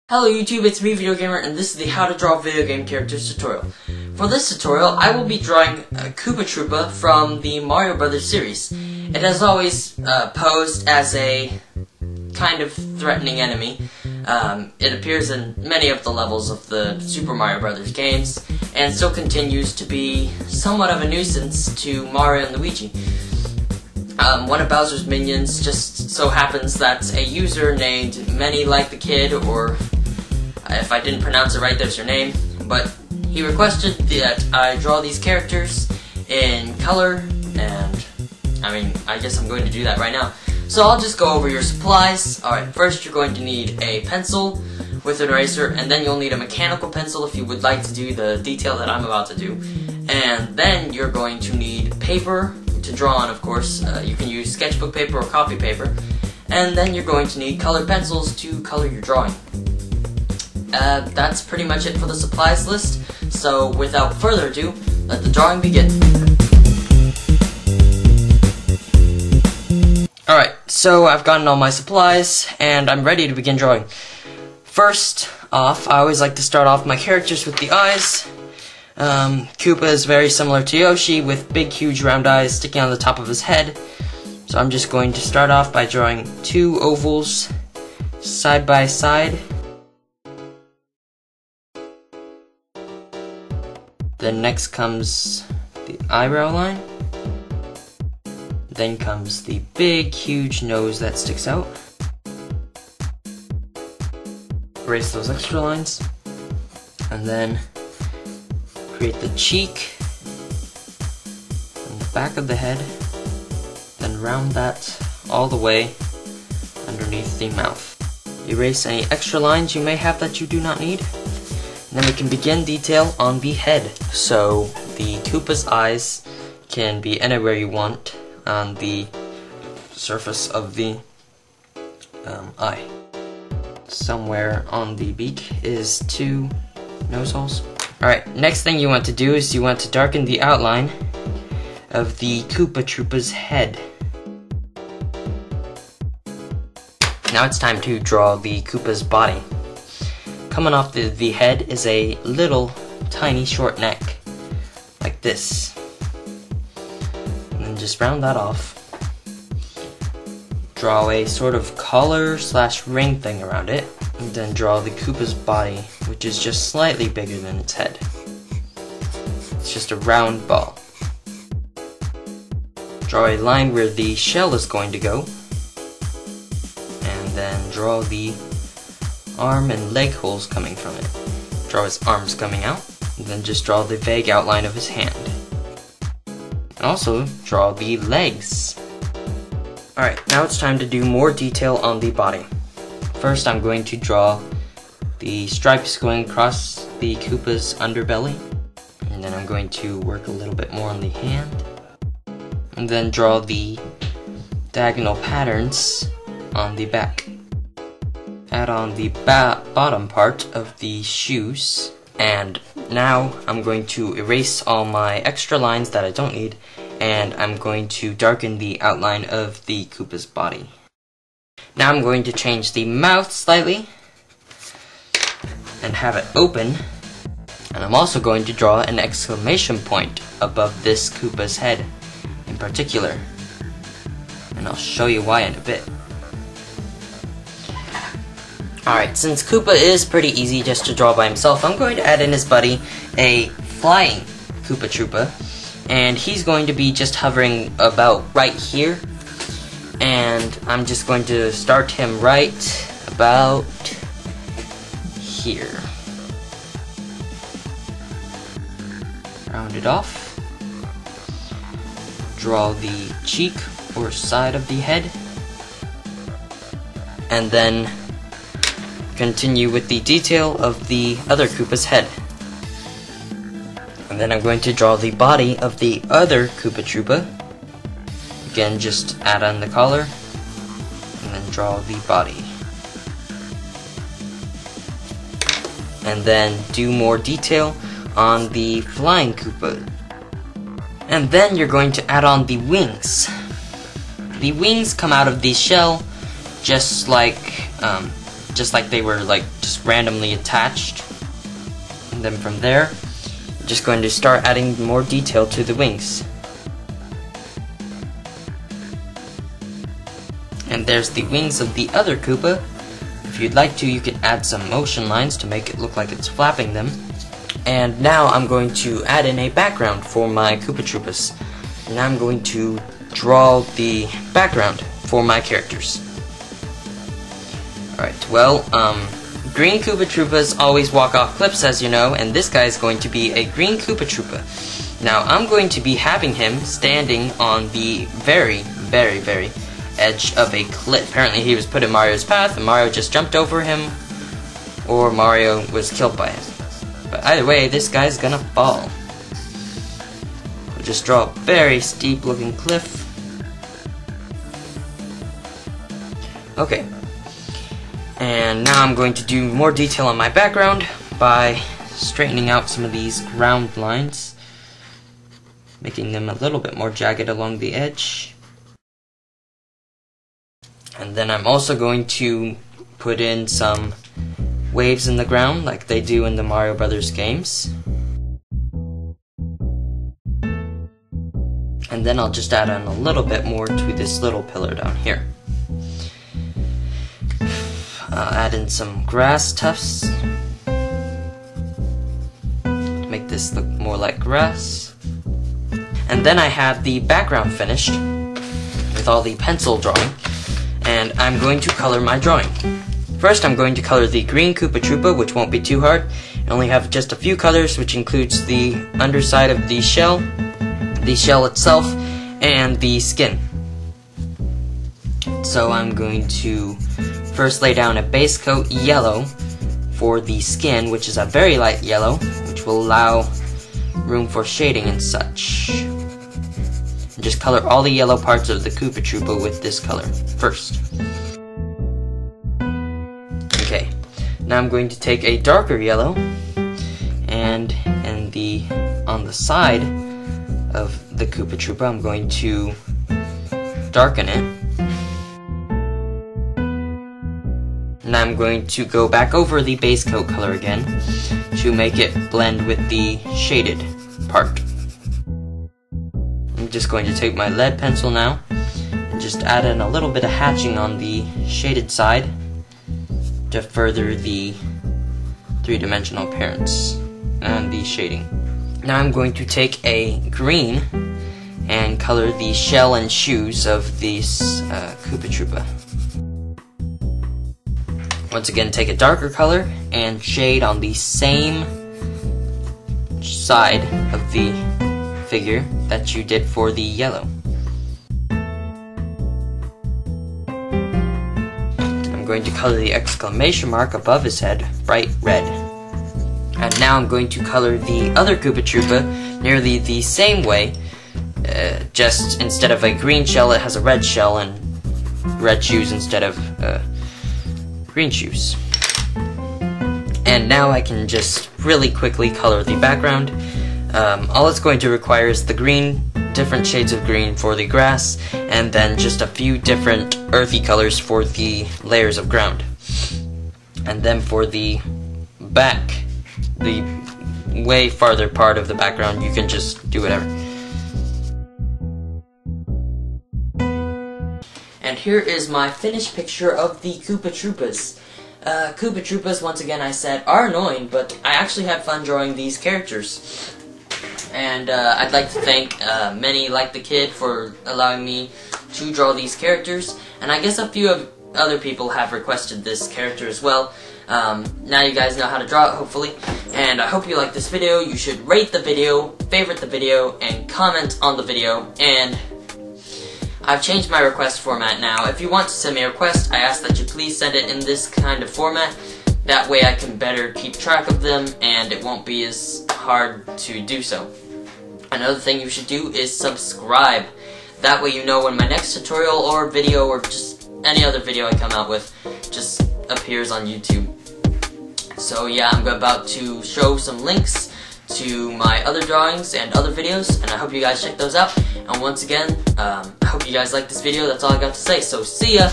Hello YouTube, it's me Vdeogamer, and this is the How to Draw Video Game Characters tutorial. For this tutorial, I will be drawing a Koopa Troopa from the Mario Brothers series. It has always posed as a kind of threatening enemy. It appears in many of the levels of the Super Mario Brothers games, and still continues to be somewhat of a nuisance to Mario and Luigi. One of Bowser's minions just so happens that a user named Many Like the Kid, or if I didn't pronounce it right, there's her name, but he requested that I draw these characters in color, and I guess I'm going to do that right now. So I'll just go over your supplies. Alright, first you're going to need a pencil with an eraser, and then you'll need a mechanical pencil if you would like to do the detail that I'm about to do. And then you're going to need paper to draw on, of course. You can use sketchbook paper or copy paper. And then you're going to need colored pencils to color your drawing. That's pretty much it for the supplies list. So without further ado, let the drawing begin. Alright, so I've gotten all my supplies, and I'm ready to begin drawing. First off, I always like to start off my characters with the eyes. Koopa is very similar to Yoshi, with big, huge, round eyes sticking on the top of his head. So I'm just going to start off by drawing two ovals side by side. Then next comes the eyebrow line. Then comes the big, huge nose that sticks out. Erase those extra lines. And then create the cheek and the back of the head. Then round that all the way underneath the mouth. Erase any extra lines you may have that you do not need. And then we can begin detail on the head. So the Koopa's eyes can be anywhere you want on the surface of the eye. Somewhere on the beak is two nose holes. Alright, next thing you want to do is you want to darken the outline of the Koopa Troopa's head. Now it's time to draw the Koopa's body. Coming off the head is a little tiny short neck, like this. And then just round that off. Draw a sort of collar / ring thing around it, and then draw the Koopa's body, which is just slightly bigger than its head. It's just a round ball. Draw a line where the shell is going to go, and then draw the arm and leg holes coming from it. Draw his arms coming out, and then just draw the vague outline of his hand. And also draw the legs. Alright, now it's time to do more detail on the body. First I'm going to draw the stripes going across the Koopa's underbelly, and then I'm going to work a little bit more on the hand, and then draw the diagonal patterns on the back. Add on the bottom part of the shoes, and now I'm going to erase all my extra lines that I don't need, and I'm going to darken the outline of the Koopa's body. Now I'm going to change the mouth slightly and have it open, and I'm also going to draw an exclamation point above this Koopa's head in particular, and I'll show you why in a bit. Alright, since Koopa is pretty easy just to draw by himself, I'm going to add in his buddy a flying Koopa Troopa, and he's going to be just hovering about right here, and I'm just going to start him right about here. Round it off. Draw the cheek or side of the head, and then continue with the detail of the other Koopa's head. And then I'm going to draw the body of the other Koopa Troopa. Again, just add on the collar, and then draw the body. And then do more detail on the flying Koopa. And then you're going to add on the wings. The wings come out of the shell, just like just like they were like just randomly attached. And then from there, I'm just going to start adding more detail to the wings. And there's the wings of the other Koopa. If you'd like to, you can add some motion lines to make it look like it's flapping them. And now I'm going to add in a background for my Koopa Troopas. And I'm going to draw the background for my characters. Alright, well, green Koopa Troopas always walk off cliffs, as you know, and this guy is going to be a green Koopa Troopa. Now, I'm going to be having him standing on the very edge of a cliff. Apparently he was put in Mario's path, and Mario just jumped over him, or Mario was killed by him. But either way, this guy's gonna fall. We'll just draw a very steep looking cliff. Okay. And now I'm going to do more detail on my background by straightening out some of these ground lines, making them a little bit more jagged along the edge. And then I'm also going to put in some waves in the ground like they do in the Mario Brothers games. And then I'll just add on a little bit more to this little pillar down here. I'll add in some grass tufts to make this look more like grass. And then I have the background finished with all the pencil drawing. And I'm going to color my drawing. First, I'm going to color the green Koopa Troopa, which won't be too hard. I only have just a few colors, which includes the underside of the shell itself, and the skin. So I'm going to first lay down a base coat yellow for the skin, which is a very light yellow, which will allow room for shading and such. Just color all the yellow parts of the Koopa Troopa with this color first. Okay, now I'm going to take a darker yellow, and on the side of the Koopa Troopa, I'm going to darken it. And I'm going to go back over the base coat color again to make it blend with the shaded part. I'm just going to take my lead pencil now and just add in a little bit of hatching on the shaded side to further the three-dimensional appearance and the shading. Now I'm going to take a green and color the shell and shoes of this Koopa Troopa. Once again, take a darker color and shade on the same side of the figure that you did for the yellow. I'm going to color the exclamation mark above his head bright red. And now I'm going to color the other Koopa Troopa nearly the same way, just instead of a green shell it has a red shell and red shoes instead of green shoes. And now I can just really quickly color the background. All it's going to require is the green, different shades of green for the grass, and then just a few different earthy colors for the layers of ground. And then for the back, the way farther part of the background, you can just do whatever. And here is my finished picture of the Koopa Troopas. Koopa Troopas, once again I said, are annoying, but I actually had fun drawing these characters. And I'd like to thank Many Like the Kid for allowing me to draw these characters. And I guess a few of other people have requested this character as well. Now you guys know how to draw it, hopefully. And I hope you like this video. You should rate the video, favorite the video, and comment on the video. And I've changed my request format now. If you want to send me a request, I ask that you please send it in this kind of format. That way I can better keep track of them, and it won't be as hard to do so. Another thing you should do is subscribe. That way you know when my next tutorial or video or just any other video I come out with just appears on YouTube. So yeah, I'm about to show some links to my other drawings and other videos, and I hope you guys check those out. And once again, I hope you guys like this video. That's all I got to say, so see ya!